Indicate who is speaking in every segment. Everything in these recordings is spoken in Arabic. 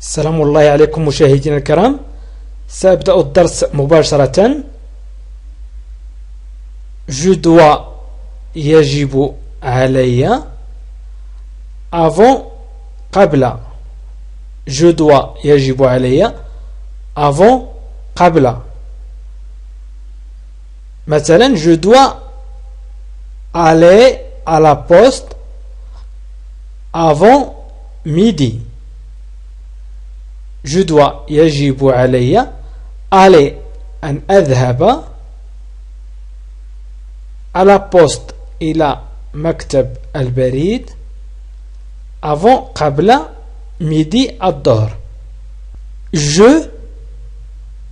Speaker 1: السلام الله عليكم مشاهدينا الكرام. سأبدأ الدرس مباشرة. Je dois يجب علي avant قبل. Je dois يجب علي avant قبل. مثلا je dois aller à la poste avant midi. Je dois يجب علي aller أن أذهب à la poste إلى مكتب البريد avant قبل midi الظهر. Je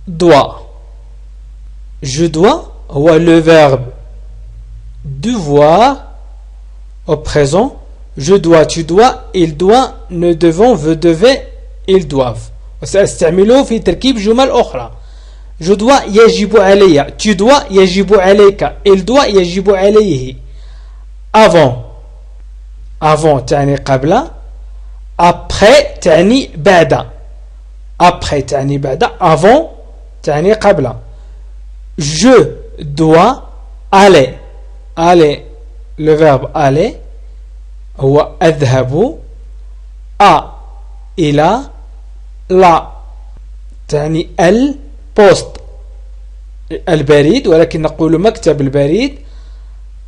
Speaker 1: dois. Je dois هو le verbe devoir au présent. Je dois, tu dois, il doit, nous devons, vous devez, ils doivent. وسأستعمله في تركيب جمل أخرى. Je dois يجب علي, tu dois يجب عليك, il doit يجب عليه. Avant. Avant تعني قبل. Après تعني بعد. Après تعني بعد. Avant تعني قبل. Je dois aller. Aller, le verbe aller هو أذهب. إلى. لا تعني البوست البريد ولكن نقول مكتب البريد.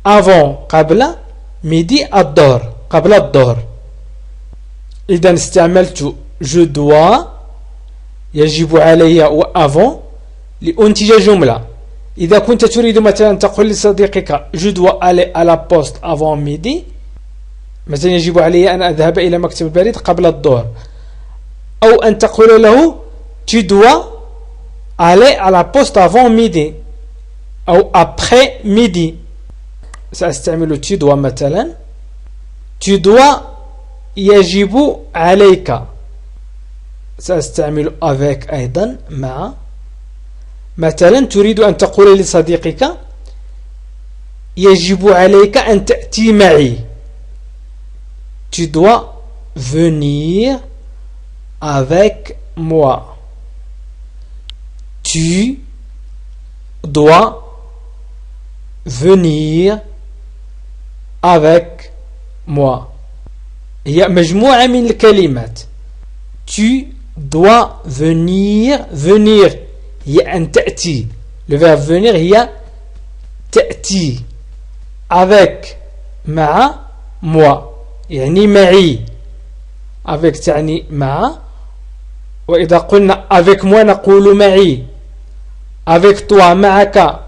Speaker 1: avant قبل. ميدي الظهر قبل الظهر. إذا استعملت je dois يجب علي و avant لأنتج جملة. إذا كنت تريد مثلا تقول لصديقك je dois aller à la poste avant midi, مثلا يجب علي أن أذهب إلى مكتب البريد قبل الظهر. أو أن تقول له tu dois aller à la poste avant midi أو après midi. سأستعمل tu dois مثلا. tu dois يجب عليك. سأستعمل avec أيضا مع. مثلا تريد أن تقول لصديقك يجب عليك أن تأتي معي. tu dois venir avec moi. Tu dois venir avec moi. هي مجموعة من الكلمات. Tu dois venir. Venir هي أن تأتي. Le verbe venir هي تأتي. Avec مع. moi يعني معي. avec تعني مع. وإذا قلنا avec moi نقول معي. avec toi معك.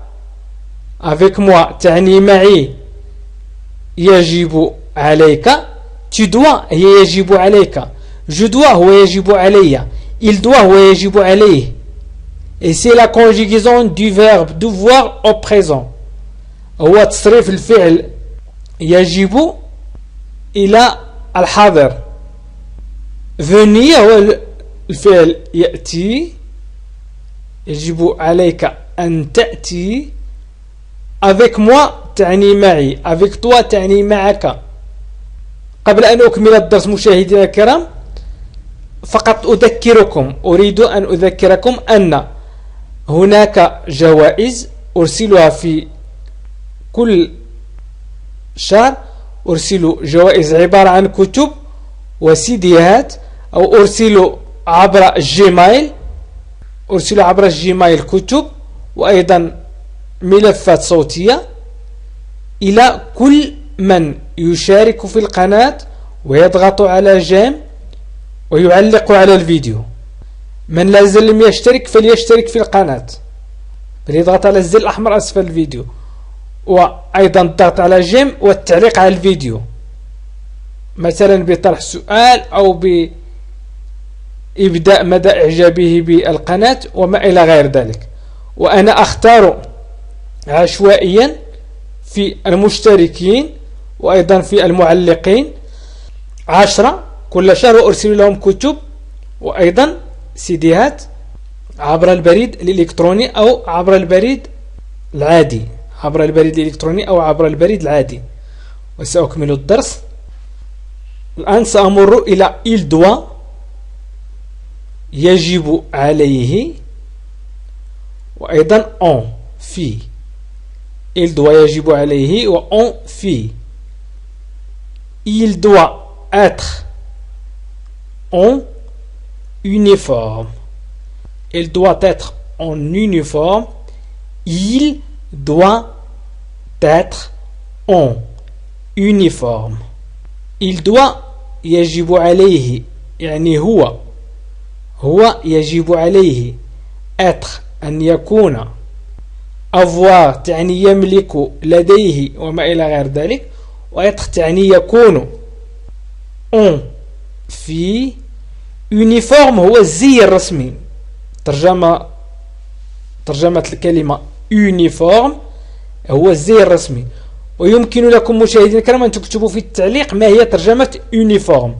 Speaker 1: avec moi تعني معي. يجب عليك. tu dois هي يجب عليك. je dois هو يجب علي. il doit هو يجب عليه. et c'est la conjugaison du verbe devoir au présent. هو تصريف الفعل يجب إلى الحاضر. venir هو الفعل يأتي. يجب عليك أن تأتي. avec moi تعني معي. avec toi تعني معك. قبل أن أكمل الدرس مشاهدينا الكرام فقط أريد أن أذكركم أن هناك جوائز أرسلها في كل شهر. أرسل جوائز عبارة عن كتب وسيديات أو أرسل عبر الجيميل. أرسل عبر الجيميل كتب وأيضا ملفات صوتية إلى كل من يشارك في القناة ويضغط على جيم ويعلق على الفيديو. من لا زال لم يشترك فليشترك في القناة. فليضغط على الزر الأحمر أسفل الفيديو وأيضا الضغط على جيم والتعليق على الفيديو مثلا بطرح سؤال أو بإبداء مدى إعجابه بالقناة وما إلى غير ذلك. وأنا أختار عشوائيا في المشتركين وأيضا في المعلقين 10 كل شهر وأرسل لهم كتب وأيضا سيديات عبر البريد الإلكتروني أو عبر البريد العادي. عبر البريد الإلكتروني أو عبر البريد العادي. وسأكمل الدرس. الآن سأمر إلى il doit. يجب عليه، وأيضا on في. il doit يجب عليه و on في. il doit être en uniforme. il doit être en uniforme. il doit être en uniforme. il doit يجب عليه يعني هو يجب عليه. être أن يكون. avoir تعني يملك لديه وما إلى غير ذلك. وêtre تعني يكون. on في. uniforme هو الزي الرسمي. ترجمة الكلمة uniforme هو الزي الرسمي. ويمكن لكم مشاهدينا الكرام أن تكتبوا في التعليق ما هي ترجمة uniform،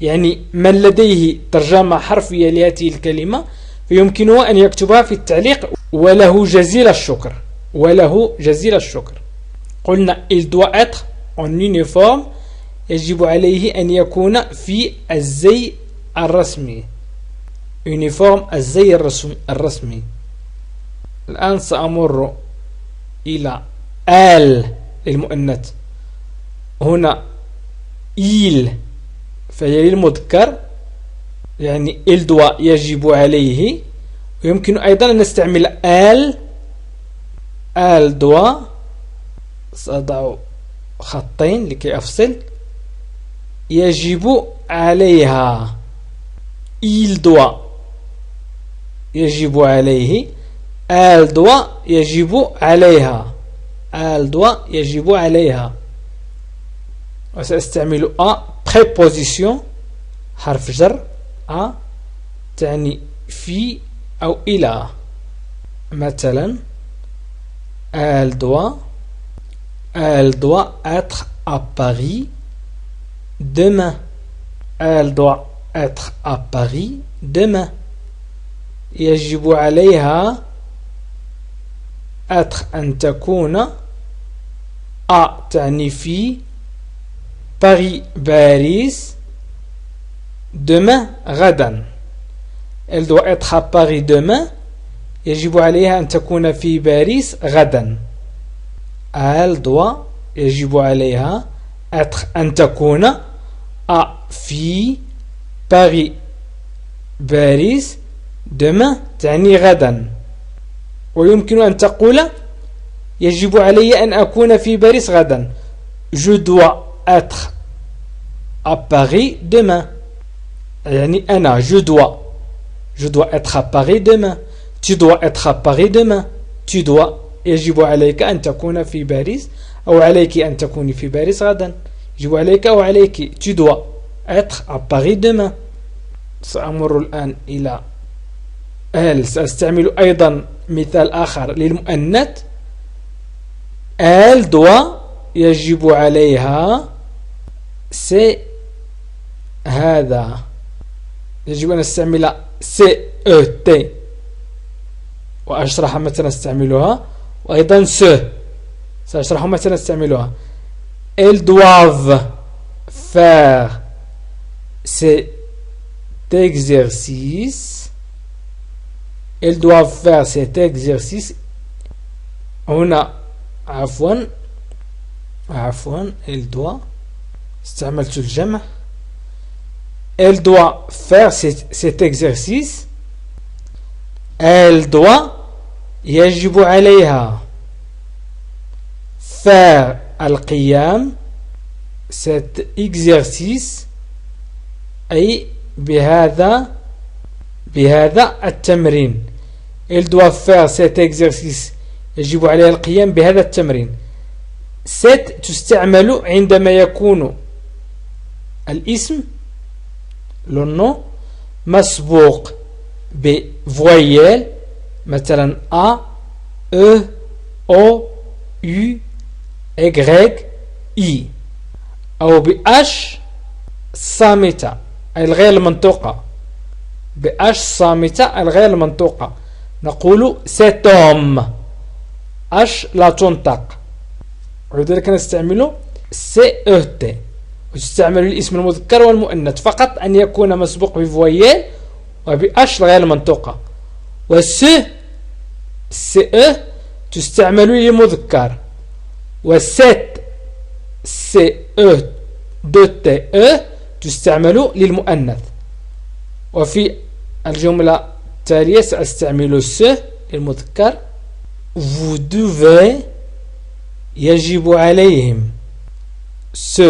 Speaker 1: يعني من لديه ترجمة حرفية لهذه الكلمة فيمكنه أن يكتبها في التعليق. وله جزيل الشكر. قلنا il doit être en uniforme، يجب عليه أن يكون في الزي الرسمي. uniform الزي الرسمي. الآن سأمر إلى آل للمؤنث. هنا il فهي للمذكر، يعني il doit يجب عليه. ويمكن أيضا أن نستعمل آل doit. سأضع خطين لكي أفصل. يجب عليها il doit يجب عليه. elle doit يجب عليها. elle doit يجب عليها. وسأستعمل préposition حرف جر تعني في أو إلى. مثلا elle doit être à Paris demain. elle doit être à Paris demain. يجب عليها être أن تكون. تعني في. Paris باريس. demain غدا. elle doit être à Paris demain. يجب عليها أن تكون في باريس غدا. elle doit يجب عليها être أن تكون في Paris باريس demain تعني غدا. ويمكن أن تقول يجب علي أن أكون في باريس غدا. je dois être à Paris demain، يعني أنا je dois être à Paris demain. tu dois être à Paris demain. tu dois يجب عليك أن تكون في باريس أو عليك أن تكوني في باريس غدا. يجب عليك أو عليك. tu dois être à Paris demain. سأمر الآن إلى elle. سأستعمل أيضا مثال آخر للمؤنث. elle doit يجب عليها سي هذا. يجب أن نستعمل CET وأشرح متى نستعملها. وأيضا سأشرح متى نستعملها. elles doivent faire cet exercice. elles doivent faire cet exercice. هنا عفوا elles doivent استعملت الجمع. elle doit faire cet exercice. elle doit يجب عليها faire القيام cet exercice أي بهذا التمرين. elle doit faire cet exercice يجب عليها القيام بهذا التمرين. set تستعمل عندما يكون الاسم le nom مسبوق بفويل مثلا A E O U Y I أو بH صامتة أي الغير المنطوقة. بH صامتة الغير المنطوقة نقول cet homme. H لا تنطق ولذلك نستعمل CET. وتستعمل الاسم المذكر والمؤنث فقط أن يكون مسبوق بفويل وبأش غير المنطوقة. والس سئ تستعمل للمذكر، والست سئ دو تي تستعمل للمؤنث. وفي الجملة التالية سأستعمل الس للمذكر. vous devez يجب عليهم. س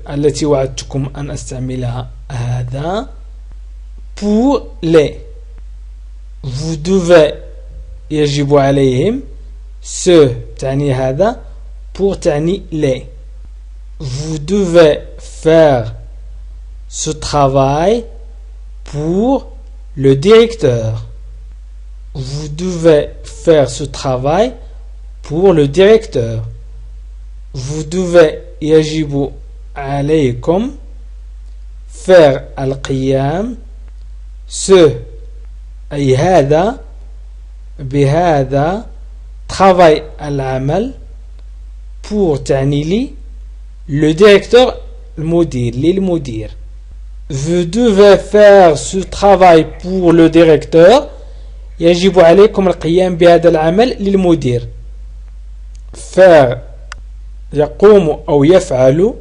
Speaker 1: التي وعدتكم أن أستعملها هذا pour les. vous devez يجب عليهم. س تعني هذا، pour تعني les. vous devez faire ce travail pour le directeur. vous devez faire ce travail pour le directeur. vous devez يجب عليكم faire القيام. ce أي هذا، بهذا، travail العمل، pour تعني لي، le directeur المدير للمدير. vous devez faire ce travail pour le directeur يجب عليكم القيام بهذا العمل للمدير. faire يقوم أو يفعل.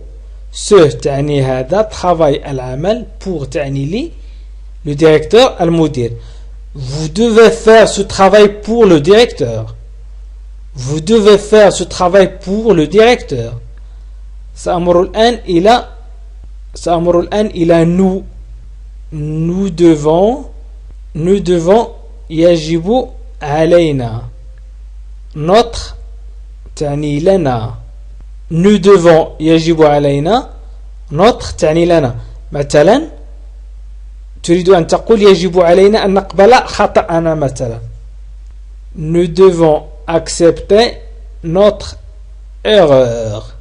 Speaker 1: ce تعني هذا، travail العمل، pour تعني لي، le directeur المدير. vous devez faire ce travail pour le directeur. vous devez faire ce travail pour le directeur. سأمر الآن إلى nous. nous devons يجب علينا. notre تعني لنا. nous devons يجب علينا. notre تعني لنا. مثلا تريد أن تقول يجب علينا أن نقبل خطأنا مثلا. nous devons accepter notre erreur.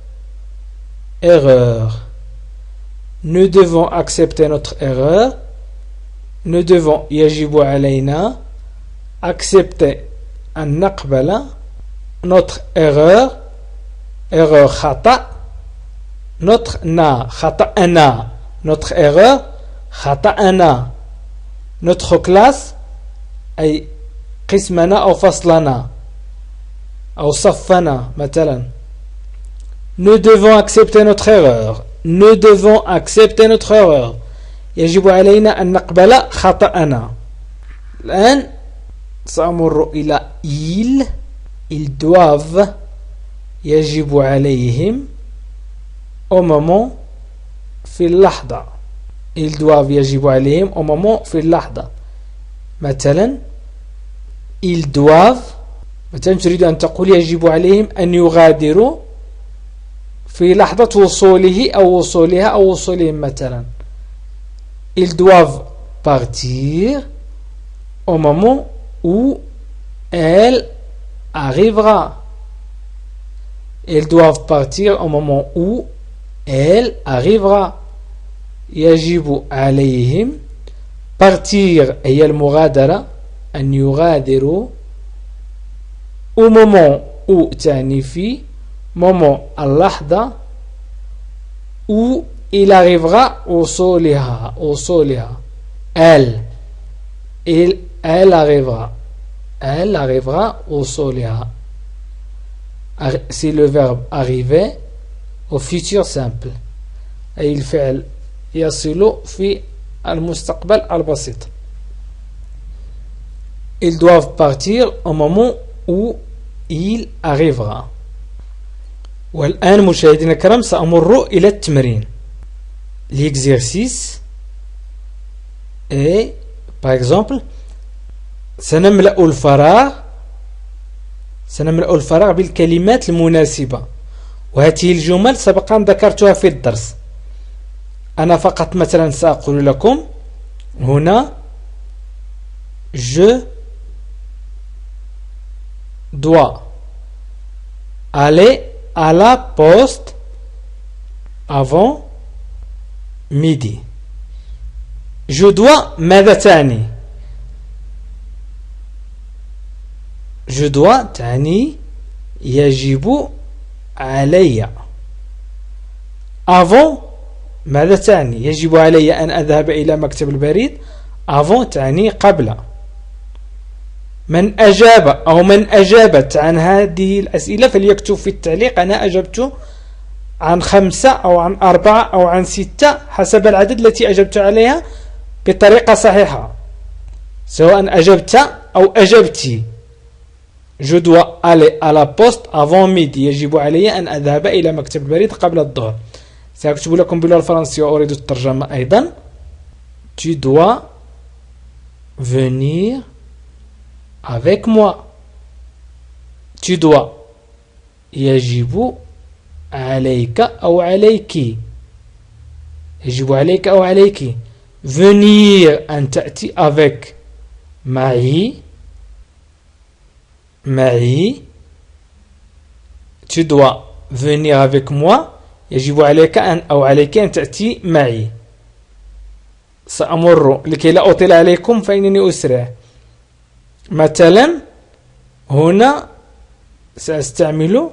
Speaker 1: nous devons accepter notre erreur. nous devons يجب علينا accepter أن نقبل notre erreur خطأ. notre خطأنا notre erreur خطأنا. notre classe أي قسمنا أو فصلنا أو صفنا مثلا. nous devons accepter notre erreur. nous devons accepter notre erreur. يجب علينا أن نقبل خطأنا. الآن سأمر إلى ils doivent يجب عليهم au moment في اللحظة. ils doivent يجب عليهم au moment في اللحظة. مثلا ils doivent مثلا تريد أن تقول يجب عليهم أن يغادروا في لحظة وصوله أو وصولها أو وصولهم مثلا. ils doivent partir au moment où elle arrivera. ils doivent partir au moment où elle arrivera. يجب عليهم partir هي المغادرة، أن يغادروا. au moment où تعني في، moment اللحظة، où il arrivera وصولها elle arrivera وصولها. c'est le verbe arriver au futur simple أي الفعل يصل في المستقبل البسيط. ils doivent partir au moment où il arrivera. والآن مشاهدينا الكرام سأمر إلى التمرين. l'exercice et par exemple سنملأ الفراغ بالكلمات المناسبة. وهذه الجمل سبق أن ذكرتها في الدرس. أنا فقط مثلا سأقول لكم هنا je dois aller à la poste avant midi. je dois ماذا تعني؟ je dois تعني يجب علي. avant ماذا تعني؟ يجب علي أن أذهب إلى مكتب البريد avant تعني قبل. من أجاب أو من أجابت عن هذه الأسئلة فليكتب في التعليق أنا أجبت عن 5 أو عن 4 أو عن 6 حسب العدد التي أجبت عليها بطريقة صحيحة، سواء أجبت أو أجبتي. Je dois aller à la poste avant midi. يجب علي أن أذهب إلى مكتب البريد قبل الظهر. سأكتب لكم باللغة الفرنسية وأريد الترجمة أيضا. Tu dois venir avec moi. Tu dois يجب عليك أو عليك. يجب عليك أو عليك. Venir أن تأتي avec معي. معي. Tu dois venir avec moi. يجب عليك أن أو عليك أن تأتي معي. سأمر لكي لا أطيل عليكم فإنني أسرع. مثلا هنا سأستعمل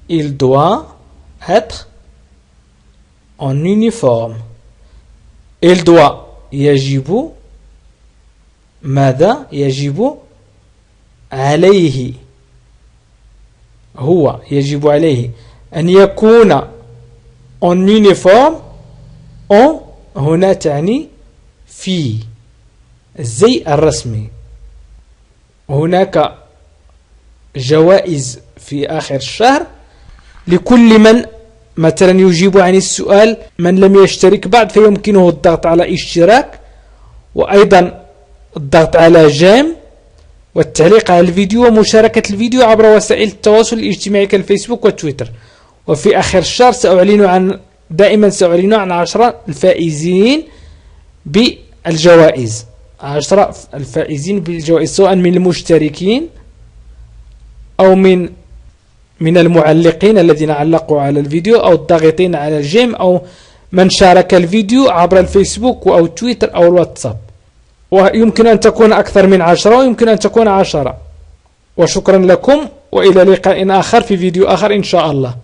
Speaker 1: il doit être en uniforme. il doit يجب. ماذا يجب عليه؟ هو يجب عليه أن يكون en uniforme. en هنا تعني في الزي الرسمي. هناك جوائز في آخر الشهر لكل من مثلا يجيب عن السؤال. من لم يشترك بعد فيمكنه الضغط على اشتراك، وأيضا الضغط على جيم، والتعليق على الفيديو، ومشاركة الفيديو عبر وسائل التواصل الاجتماعي كالفيسبوك وتويتر. وفي آخر الشهر دائما سأعلن عن 10 الفائزين بالجوائز. 10 الفائزين بالجوائز سواء من المشتركين أو من المعلقين الذين علقوا على الفيديو، أو الضاغطين على الجيم، أو من شارك الفيديو عبر الفيسبوك أو تويتر أو الواتساب. ويمكن أن تكون أكثر من 10 ويمكن أن تكون 10. وشكرا لكم، وإلى لقاء آخر في فيديو آخر إن شاء الله.